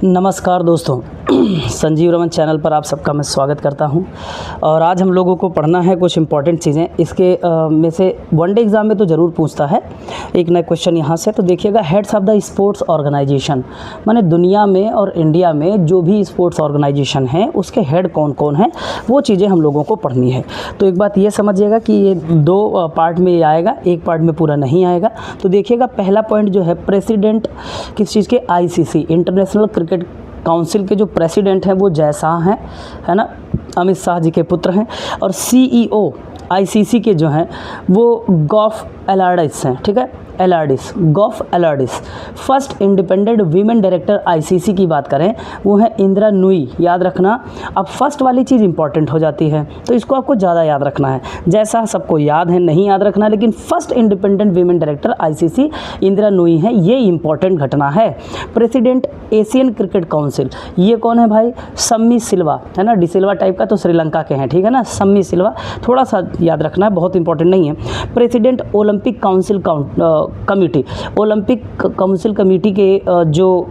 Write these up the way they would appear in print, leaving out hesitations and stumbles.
नमस्कार दोस्तों, संजीव रमन चैनल पर आप सबका मैं स्वागत करता हूं। और आज हम लोगों को पढ़ना है कुछ इंपॉर्टेंट चीज़ें। इसके में से वनडे एग्ज़ाम में तो ज़रूर पूछता है एक नया क्वेश्चन यहाँ से। तो देखिएगा, heads of the sports organisation, माने दुनिया में और इंडिया में जो भी स्पोर्ट्स ऑर्गेनाइजेशन हैं उसके हेड कौन कौन हैं, वो चीज़ें हम लोगों को पढ़नी है। तो एक बात ये समझिएगा कि ये दो पार्ट में आएगा, एक पार्ट में पूरा नहीं आएगा। तो देखिएगा, पहला पॉइंट जो है, प्रेसिडेंट किस चीज़ के, आईसीसी इंटरनेशनल क्रिकेट काउंसिल के जो प्रेसिडेंट हैं वो जय शाह हैं, है ना, अमित शाह जी के पुत्र हैं। और सीईओ आईसीसी के जो हैं वो गॉफ एलार्डिस हैं, ठीक है, Allardice, Geoff Allardice. First independent women director ICC की बात करें वो है इंदिरा नूई, याद रखना। अब फर्स्ट वाली चीज़ इंपॉर्टेंट हो जाती है तो इसको आपको ज़्यादा याद रखना है। जैसा सबको याद है नहीं याद रखना, लेकिन first independent women director ICC Indira Nooyi है, ये इंपॉर्टेंट घटना है। प्रेसिडेंट एशियन क्रिकेट काउंसिल, ये कौन है भाई, सम्मी सिल्वा, है ना, डी सिल्वा टाइप का, तो श्रीलंका के हैं, ठीक है ना, सम्मी सिल्वा, थोड़ा सा याद रखना है, बहुत इंपॉर्टेंट नहीं है। President Olympic council committee, Olympic council committee के जो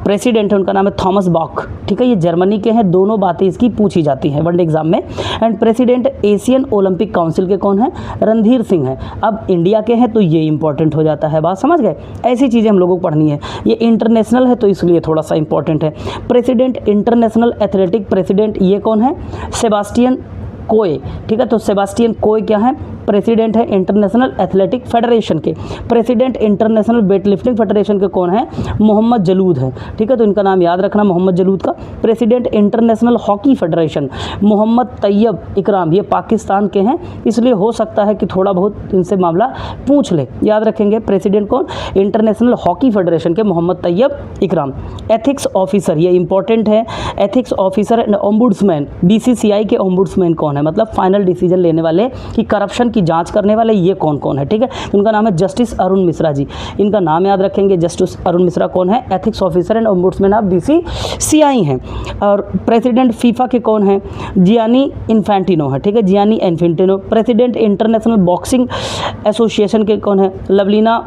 प्रेसिडेंट है उनका नाम है थॉमस बॉक, ठीक है, ये जर्मनी के हैं। दोनों बातें इसकी पूछी जाती हैं वनडे एग्जाम में। And president Asian Olympic council के कौन है, रणधीर सिंह हैं। अब इंडिया के हैं तो ये इंपॉर्टेंट हो जाता है, बात समझ गए। ऐसी चीज़ें हम लोगों को पढ़नी है, ये इंटरनेशनल है तो इसलिए थोड़ा सा इंपॉर्टेंट है। प्रेसिडेंट इंटरनेशनल एथलेटिक प्रेसिडेंट, ये कौन है, सेबास्टियन कोए, ठीक है। तो सेबास्टियन कोए क्या है, प्रेसिडेंट है इंटरनेशनल एथलेटिक फेडरेशन के। President international weight lifting federation के कौन है, मोहम्मद जलूद है, ठीक है, तो इनका नाम याद रखना, मोहम्मद जलूद का। President international hockey federation Mohammad Tayyab Ikram, ये पाकिस्तान के हैं, इसलिए हो सकता है कि थोड़ा बहुत इनसे मामला पूछ ले, याद रखेंगे। प्रेसिडेंट कौन, इंटरनेशनल हॉकी फेडरेशन के मोहम्मद तैयब इकराम। एथिक्स ऑफिसर, ये इंपॉर्टेंट है, ethics officer and ombudsman, BCCI के ओम्बुड्समैन कौन है, मतलब फाइनल डिसीजन लेने वाले कि करप्शन की जांच करने वाले, ये कौन कौन है, ठीक है। उनका नाम है जस्टिस अरुण मिश्रा जी, इनका नाम याद रखेंगे। जस्टिस अरुण मिश्रा कौन है, ethics officer and ombudsman of BCCI हैं। और प्रेसिडेंट फीफा के कौन है, जियानी इन्फेंटिनो है, ठीक है, Gianni Infantino. President international boxing association के कौन है, लवलीना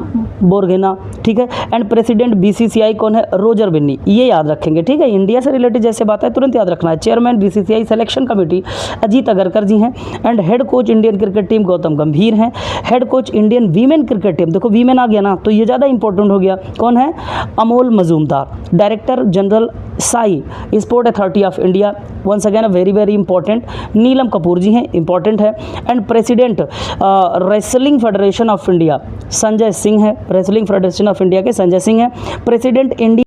बोरगेना, ठीक है। एंड प्रेसिडेंट बीसीसीआई कौन है, रोजर बिन्नी, ये याद रखेंगे, ठीक है। इंडिया से रिलेटेड जैसे बात है तुरंत याद रखना है। Chairman BCCI selection committee Ajit Agarkar ji हैं। And head coach Indian cricket team Gautam Gambhir हैं। Head coach Indian women cricket team, देखो वीमेन आ गया ना तो ये ज़्यादा इंपॉर्टेंट हो गया, कौन है, Amol Majumdar. Director general SAI sport authority of India, once again very very important, Neelam Kapoor ji हैं, इंपॉर्टेंट है। And president wrestling federation of India Sanjay Singh है, रेसलिंग फेडरेशन ऑफ इंडिया के संजय सिंह हैं। President India